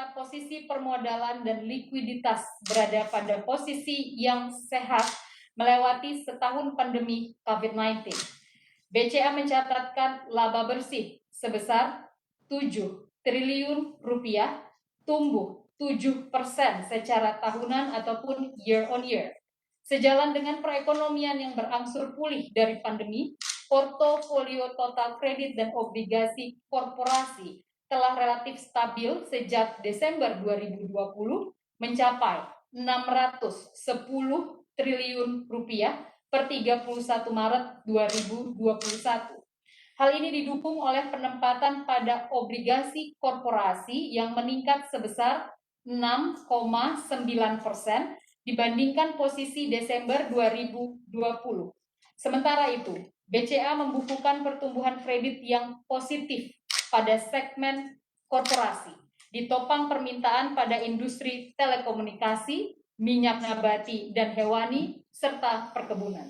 saat posisi permodalan dan likuiditas berada pada posisi yang sehat melewati setahun pandemi COVID-19. BCA mencatatkan laba bersih sebesar 7 triliun rupiah, tumbuh 7% secara tahunan ataupun year on year. Sejalan dengan perekonomian yang berangsur pulih dari pandemi, portofolio total kredit dan obligasi korporasi telah relatif stabil sejak Desember 2020 mencapai 610 triliun rupiah per 31 Maret 2021. Hal ini didukung oleh penempatan pada obligasi korporasi yang meningkat sebesar 6,9% dibandingkan posisi Desember 2020. Sementara itu, BCA membukukan pertumbuhan kredit yang positif pada segmen korporasi, ditopang permintaan pada industri telekomunikasi, minyak nabati dan hewani, serta perkebunan.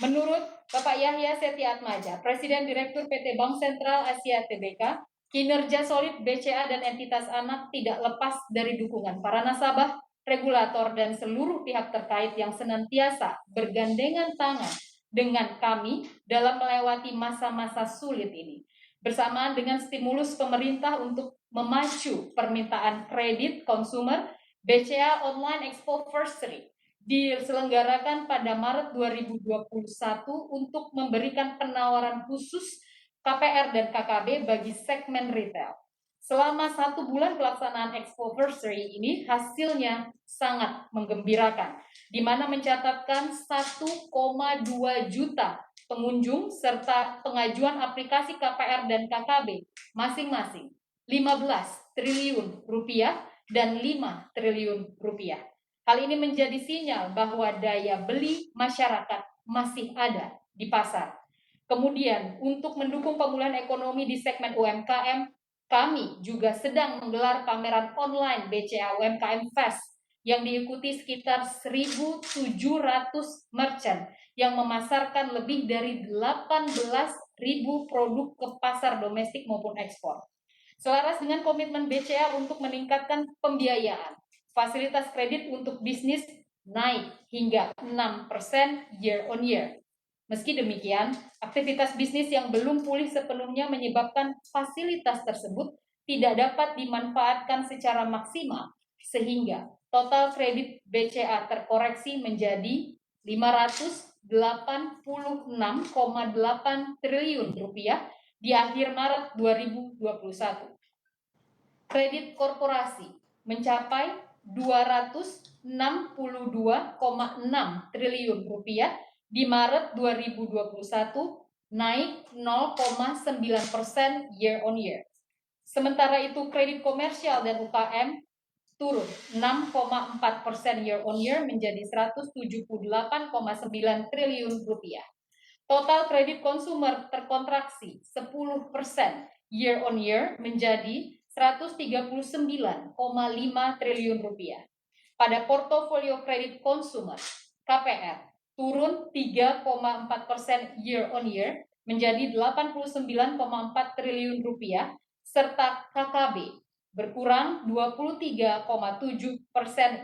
Menurut Bapak Yahya Setiatmaja, Presiden Direktur PT Bank Sentral Asia Tbk, kinerja solid BCA dan entitas anak tidak lepas dari dukungan para nasabah, regulator, dan seluruh pihak terkait yang senantiasa bergandengan tangan dengan kami dalam melewati masa-masa sulit ini. Bersamaan dengan stimulus pemerintah untuk memacu permintaan kredit konsumer, BCA Online Expo Firstly diselenggarakan pada Maret 2021 untuk memberikan penawaran khusus KPR dan KKB bagi segmen retail. Selama 1 bulan pelaksanaan Expo Firstly ini hasilnya sangat menggembirakan, di mana mencatatkan 1,2 juta pengunjung serta pengajuan aplikasi KPR dan KKB masing-masing 15 triliun rupiah dan 5 triliun rupiah. Hal ini menjadi sinyal bahwa daya beli masyarakat masih ada di pasar. Kemudian, untuk mendukung pemulihan ekonomi di segmen UMKM, kami juga sedang menggelar pameran online BCA UMKM Fest yang diikuti sekitar 1.700 merchant yang memasarkan lebih dari 18.000 produk ke pasar domestik maupun ekspor. Selaras dengan komitmen BCA untuk meningkatkan pembiayaan, fasilitas kredit untuk bisnis naik hingga 6% year on year. Meski demikian, aktivitas bisnis yang belum pulih sepenuhnya menyebabkan fasilitas tersebut tidak dapat dimanfaatkan secara maksimal, sehingga total kredit BCA terkoreksi menjadi 586,8 triliun rupiah di akhir Maret 2021. Kredit korporasi mencapai 262,6 triliun rupiah di Maret 2021, naik 0,9% year on year. Sementara itu kredit komersial dan UKM turun 6,4% year on year menjadi 178,9 triliun rupiah. Total kredit konsumer terkontraksi 10% year on year menjadi 139,5 triliun rupiah. Pada portofolio kredit konsumer, KPR turun 3,4% year on year menjadi 89,4 triliun rupiah, serta KKB berkurang 23,7%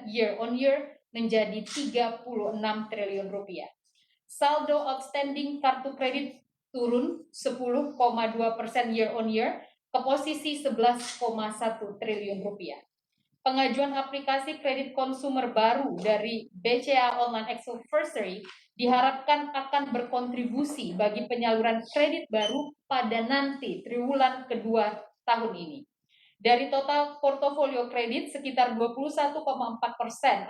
year on year menjadi 36 triliun rupiah. Saldo outstanding kartu kredit turun 10,2% year on year ke posisi 11,1 triliun rupiah. Pengajuan aplikasi kredit konsumer baru dari BCA Online Expo Firstly diharapkan akan berkontribusi bagi penyaluran kredit baru pada nanti triwulan kedua tahun ini. Dari total portofolio kredit, sekitar 21,4%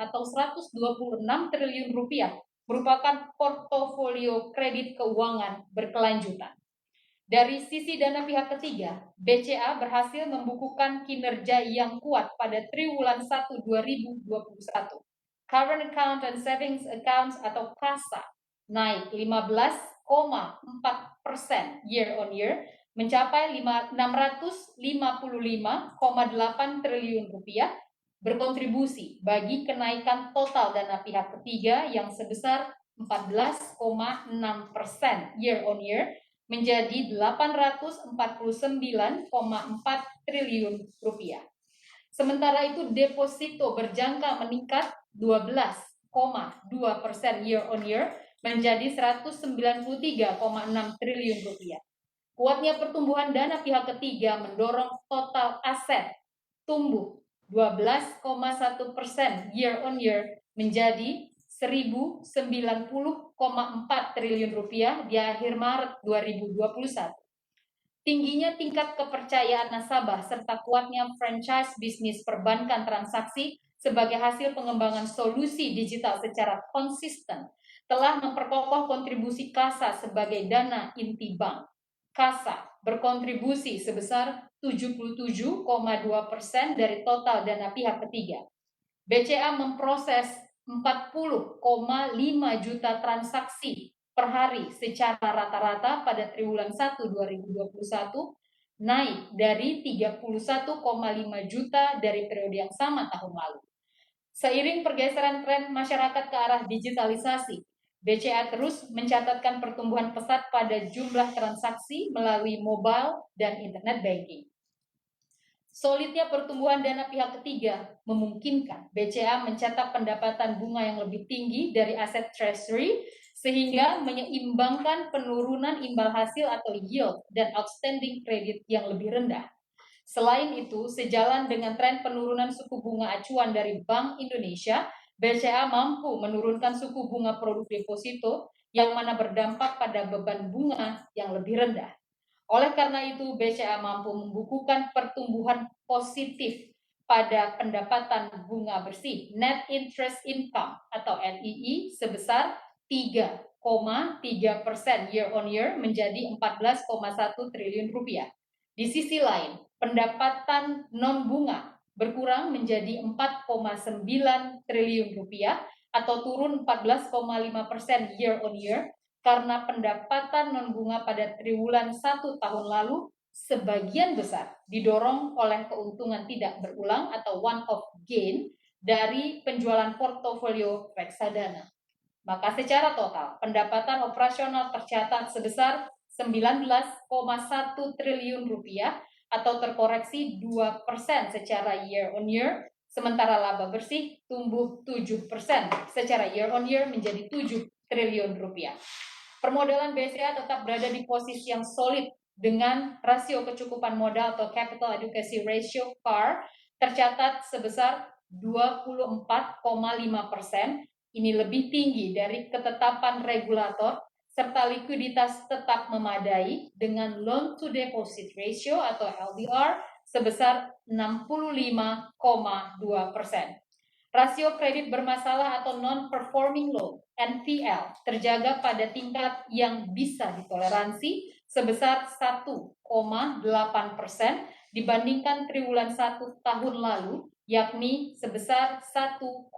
atau 126 triliun rupiah merupakan portofolio kredit keuangan berkelanjutan. Dari sisi dana pihak ketiga, BCA berhasil membukukan kinerja yang kuat pada triwulan 1 2021. Current account and savings accounts atau KASA naik 15,4% year on year mencapai 655,8 triliun rupiah, berkontribusi bagi kenaikan total dana pihak ketiga yang sebesar 14,6% year on year menjadi 849,4 triliun rupiah. Sementara itu deposito berjangka meningkat 12,2% year on year menjadi 193,6 triliun rupiah. Kuatnya pertumbuhan dana pihak ketiga mendorong total aset tumbuh 12,1% year on year menjadi 1.090,4 triliun rupiah di akhir Maret 2021. Tingginya tingkat kepercayaan nasabah serta kuatnya franchise bisnis perbankan transaksi sebagai hasil pengembangan solusi digital secara konsisten telah memperkokoh kontribusi KASA sebagai dana inti bank. KASA berkontribusi sebesar 77,2% dari total dana pihak ketiga. BCA memproses 40,5 juta transaksi per hari secara rata-rata pada triwulan 1 2021, naik dari 31,5 juta dari periode yang sama tahun lalu. Seiring pergeseran tren masyarakat ke arah digitalisasi, BCA terus mencatatkan pertumbuhan pesat pada jumlah transaksi melalui mobile dan internet banking. Solidnya pertumbuhan dana pihak ketiga memungkinkan BCA mencetak pendapatan bunga yang lebih tinggi dari aset treasury sehingga menyeimbangkan penurunan imbal hasil atau yield dan outstanding kredit yang lebih rendah. Selain itu, sejalan dengan tren penurunan suku bunga acuan dari Bank Indonesia, BCA mampu menurunkan suku bunga produk deposito yang mana berdampak pada beban bunga yang lebih rendah. Oleh karena itu, BCA mampu membukukan pertumbuhan positif pada pendapatan bunga bersih net interest income atau NII sebesar 3,3% year on year menjadi 14,1 triliun rupiah. Di sisi lain, pendapatan non bunga berkurang menjadi 4,9 triliun rupiah atau turun 14,5% year on year karena pendapatan non bunga pada triwulan 1 tahun lalu sebagian besar didorong oleh keuntungan tidak berulang atau one-off gain dari penjualan portofolio reksadana. Maka secara total pendapatan operasional tercatat sebesar 19,1 triliun rupiah atau terkoreksi 2% secara year on year, sementara laba bersih tumbuh 7% secara year on year menjadi 7 triliun rupiah. Permodalan BCA tetap berada di posisi yang solid dengan rasio kecukupan modal atau capital adequacy ratio CAR tercatat sebesar 24,5%. Ini lebih tinggi dari ketetapan regulator serta likuiditas tetap memadai dengan loan to deposit ratio atau LDR sebesar 65,2%. Rasio kredit bermasalah atau non-performing loan (NPL) terjaga pada tingkat yang bisa ditoleransi sebesar 1,8% dibandingkan triwulan 1 tahun lalu, yakni sebesar 1,6%.